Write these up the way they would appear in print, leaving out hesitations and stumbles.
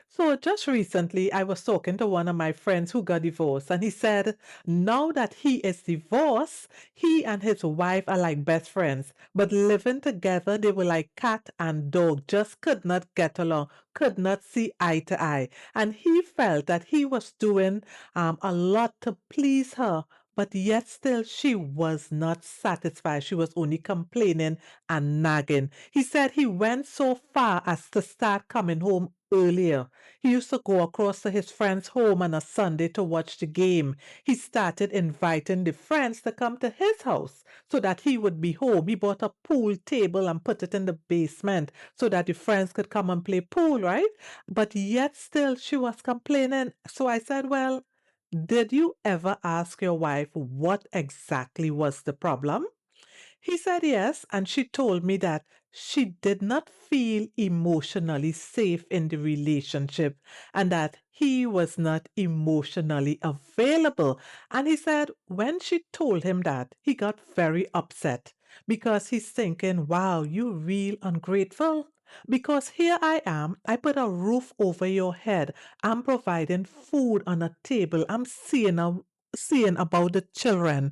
So just recently, I was talking to one of my friends who got divorced, and he said now that he is divorced, he and his wife are like best friends, but living together, they were like cat and dog, just could not get along, could not see eye to eye. And he felt that he was doing a lot to please her. But yet still she was not satisfied. She was only complaining and nagging. He said he went so far as to start coming home earlier. He used to go across to his friend's home on a Sunday to watch the game. He started inviting the friends to come to his house so that he would be home. He bought a pool table and put it in the basement so that the friends could come and play pool, right? But yet still she was complaining. So I said, well, did you ever ask your wife what exactly was the problem? He said yes, and she told me that she did not feel emotionally safe in the relationship and that he was not emotionally available. And he said when she told him that, he got very upset because he's thinking, wow, you real ungrateful. Because here I am, I put a roof over your head. I'm providing food on a table. I'm seeing about the children.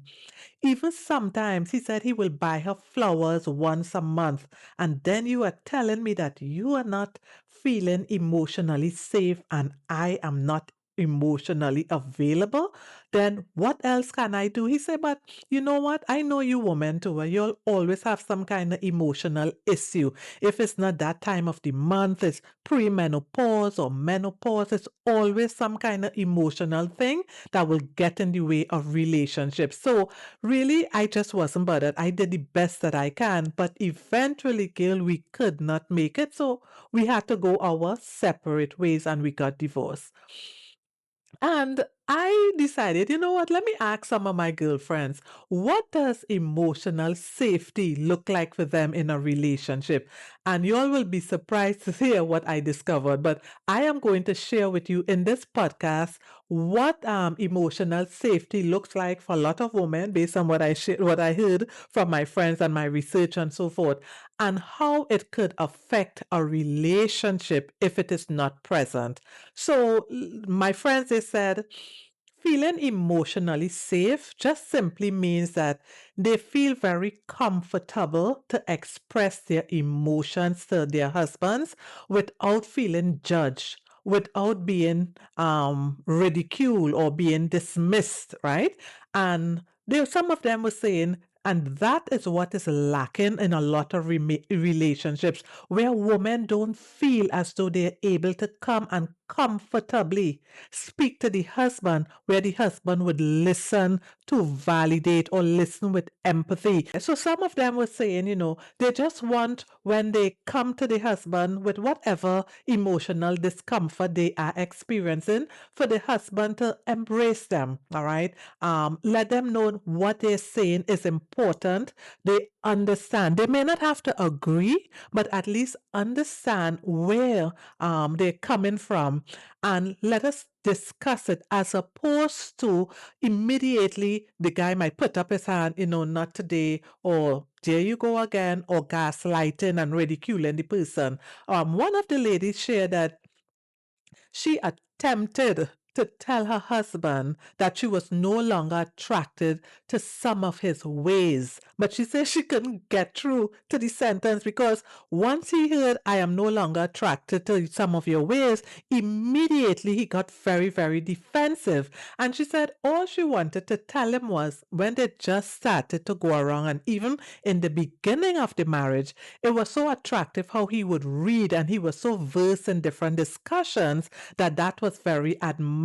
Even sometimes he said he will buy her flowers once a month. And then you are telling me that you are not feeling emotionally safe and I am not emotionally available. Then what else can I do? He said, but you know what? I know you women too. You'll always have some kind of emotional issue. If it's not that time of the month, it's premenopause or menopause. It's always some kind of emotional thing that will get in the way of relationships. So really, I just wasn't bothered. I did the best that I can, but eventually, Gail, we could not make it. So we had to go our separate ways and we got divorced. And I decided, you know what, let me ask some of my girlfriends, what does emotional safety look like for them in a relationship? And you all will be surprised to hear what I discovered. But I am going to share with you in this podcast what emotional safety looks like for a lot of women based on what I heard from my friends and my research and so forth, and how it could affect a relationship if it is not present. So, my friends, they said, feeling emotionally safe just simply means that they feel very comfortable to express their emotions to their husbands without feeling judged, without being ridiculed or being dismissed, right? And some of them were saying, and that is what is lacking in a lot of relationships where women don't feel as though they're able to come and comfortably speak to the husband, where the husband would listen to validate or listen with empathy. So some of them were saying, they just want when they come to the husband with whatever emotional discomfort they are experiencing for the husband to embrace them, all right? Let them know what they're saying is important. They understand. They may not have to agree, but at least understand where they're coming from, and let us discuss it as opposed to immediately the guy might put up his hand, not today, or there you go again, or gaslighting and ridiculing the person. One of the ladies shared that she attempted to tell her husband that she was no longer attracted to some of his ways, but she said she couldn't get through to the sentence because once he heard, I am no longer attracted to some of your ways, immediately he got very, very defensive. And she said all she wanted to tell him was when they just started to go around, and even in the beginning of the marriage, it was so attractive how he would read and he was so versed in different discussions that was very admirable.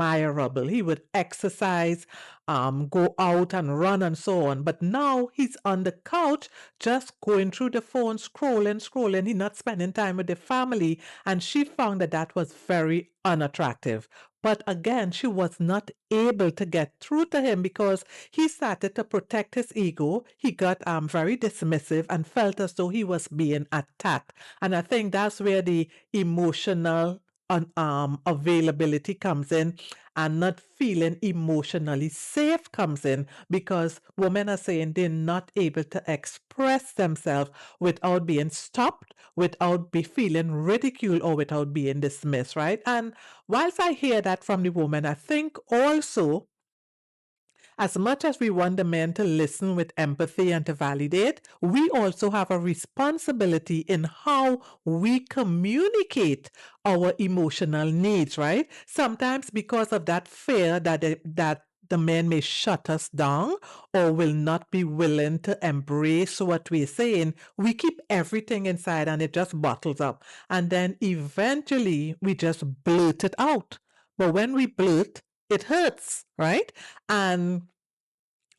He would exercise, go out and run and so on. But now he's on the couch just going through the phone, scrolling. He's not spending time with the family. And she found that was very unattractive. But again, she was not able to get through to him because he started to protect his ego. He got very dismissive and felt as though he was being attacked. And I think that's where the emotional availability comes in, and not feeling emotionally safe comes in, because women are saying they're not able to express themselves without being stopped, without be feeling ridiculed, or without being dismissed, right? And whilst I hear that from the woman, I think also, as much as we want the men to listen with empathy and to validate, we also have a responsibility in how we communicate our emotional needs, right? Sometimes because of that fear that the men may shut us down or will not be willing to embrace what we're saying, we keep everything inside and it just bottles up. And then eventually we just blurt it out. But when we blurt, it hurts, right? And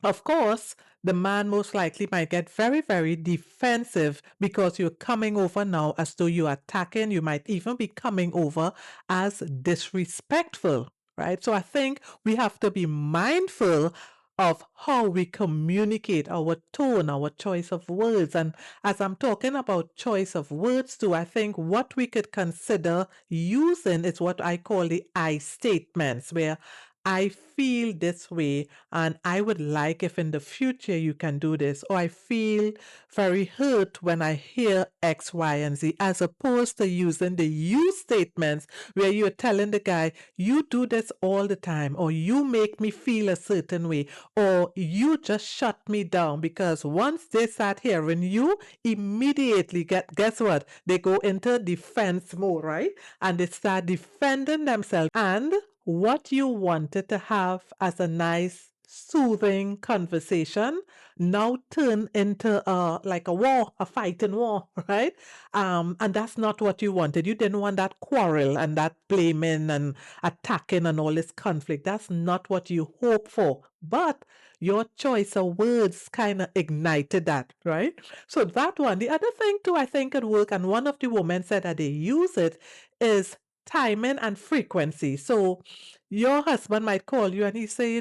of course, the man most likely might get very, very defensive because you're coming over now as though you're attacking. You might even be coming over as disrespectful, right? So I think we have to be mindful of how we communicate, our tone, our choice of words. And as I'm talking about choice of words too, I think what we could consider using is what I call the I statements, where I feel this way and I would like if in the future you can do this, or I feel very hurt when I hear X, Y, and Z, as opposed to using the you statements where you're telling the guy, you do this all the time, or you make me feel a certain way, or you just shut me down, because once they start hearing you, immediately guess what? They go into defense mode, right? And they start defending themselves. And what you wanted to have as a nice, soothing conversation now turn into like a war, a fighting war, right? And that's not what you wanted. You didn't want that quarrel and that blaming and attacking and all this conflict. That's not what you hope for. But your choice of words kind of ignited that, right? So that one. The other thing too, I think could work, and one of the women said that they use it, is timing and frequency. So your husband might call you and he say,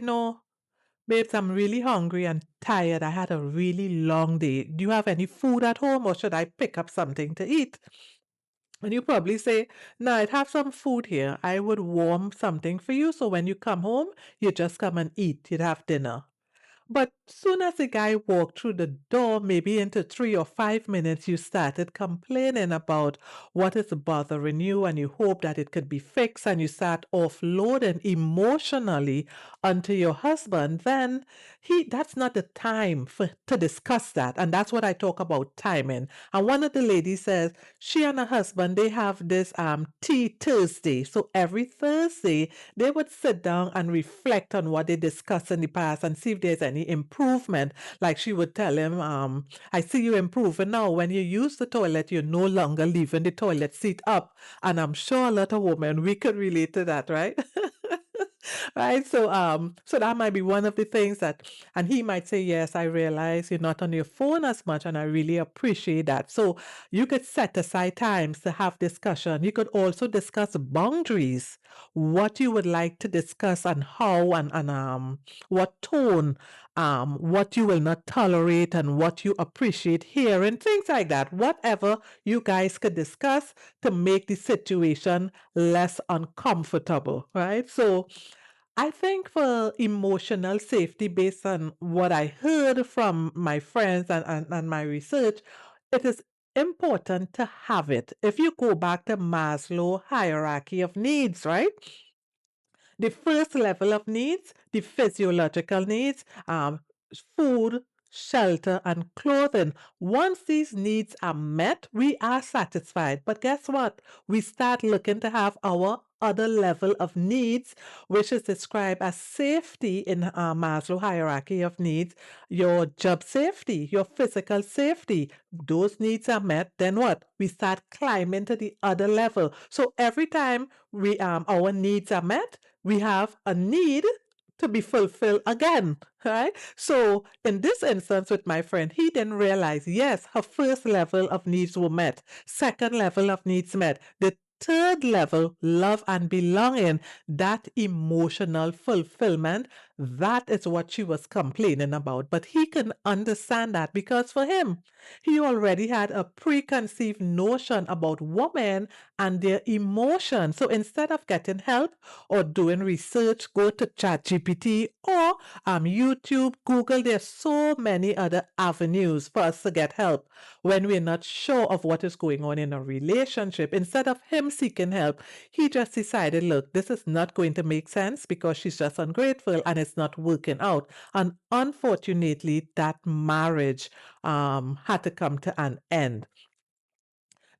babes, I'm really hungry and tired. I had a really long day. Do you have any food at home, or should I pick up something to eat? And you probably say, no, I'd have some food here. I would warm something for you. So when you come home, you just come and eat. You'd have dinner. But soon as the guy walked through the door, maybe into 3 or 5 minutes, you started complaining about what is bothering you, and you hope that it could be fixed, and you start offloading emotionally onto your husband. Then that's not the time to discuss that. And that's what I talk about, timing. And one of the ladies says she and her husband, they have this tea Thursday. So every Thursday they would sit down and reflect on what they discussed in the past and see if there's any improvement. Like she would tell him, I see you improving now. When you use the toilet, you're no longer leaving the toilet seat up. And I'm sure a lot of women, we could relate to that, right? Right. So that might be one of the things that, and he might say, yes, I realize you're not on your phone as much, and I really appreciate that. So you could set aside times to have discussion. You could also discuss boundaries, what you would like to discuss, and how, and what tone, what you will not tolerate, and what you appreciate hearing, things like that. Whatever you guys could discuss to make the situation less uncomfortable, right? So I think for emotional safety, based on what I heard from my friends and my research, it is important to have it. If you go back to Maslow hierarchy of needs, right? The first level of needs, the physiological needs, food, shelter, and clothing. Once these needs are met, we are satisfied. But guess what? We start looking to have our other level of needs, which is described as safety in Maslow hierarchy of needs. Your job safety, your physical safety, those needs are met. Then what? We start climbing to the other level. So every time we our needs are met, we have a need to be fulfilled again, right? So in this instance with my friend, he didn't realize, yes, her first level of needs were met, second level of needs met. The third level, love and belonging, that emotional fulfillment, that is what she was complaining about. But he can understand that because for him, he already had a preconceived notion about women and their emotions. So instead of getting help or doing research, go to ChatGPT or YouTube, Google. There's so many other avenues for us to get help when we're not sure of what is going on in a relationship. Instead of him seeking help, he just decided, look, this is not going to make sense because she's just ungrateful and it's not working out. And unfortunately, that marriage had to come to an end.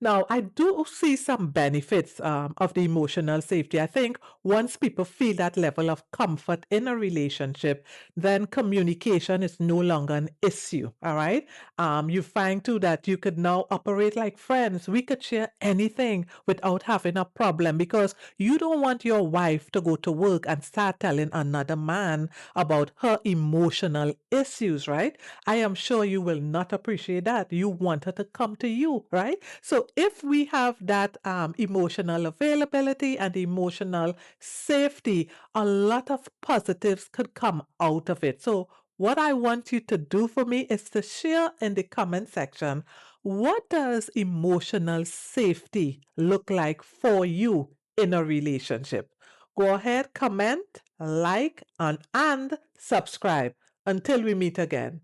Now, I do see some benefits of the emotional safety. I think once people feel that level of comfort in a relationship, then communication is no longer an issue. All right. You find too that you could now operate like friends. We could share anything without having a problem because you don't want your wife to go to work and start telling another man about her emotional issues, right? I am sure you will not appreciate that. You want her to come to you, right? So if we have that emotional availability and emotional safety, a lot of positives could come out of it. So what I want you to do for me is to share in the comment section, what does emotional safety look like for you in a relationship? Go ahead, comment, like, and subscribe. Until we meet again.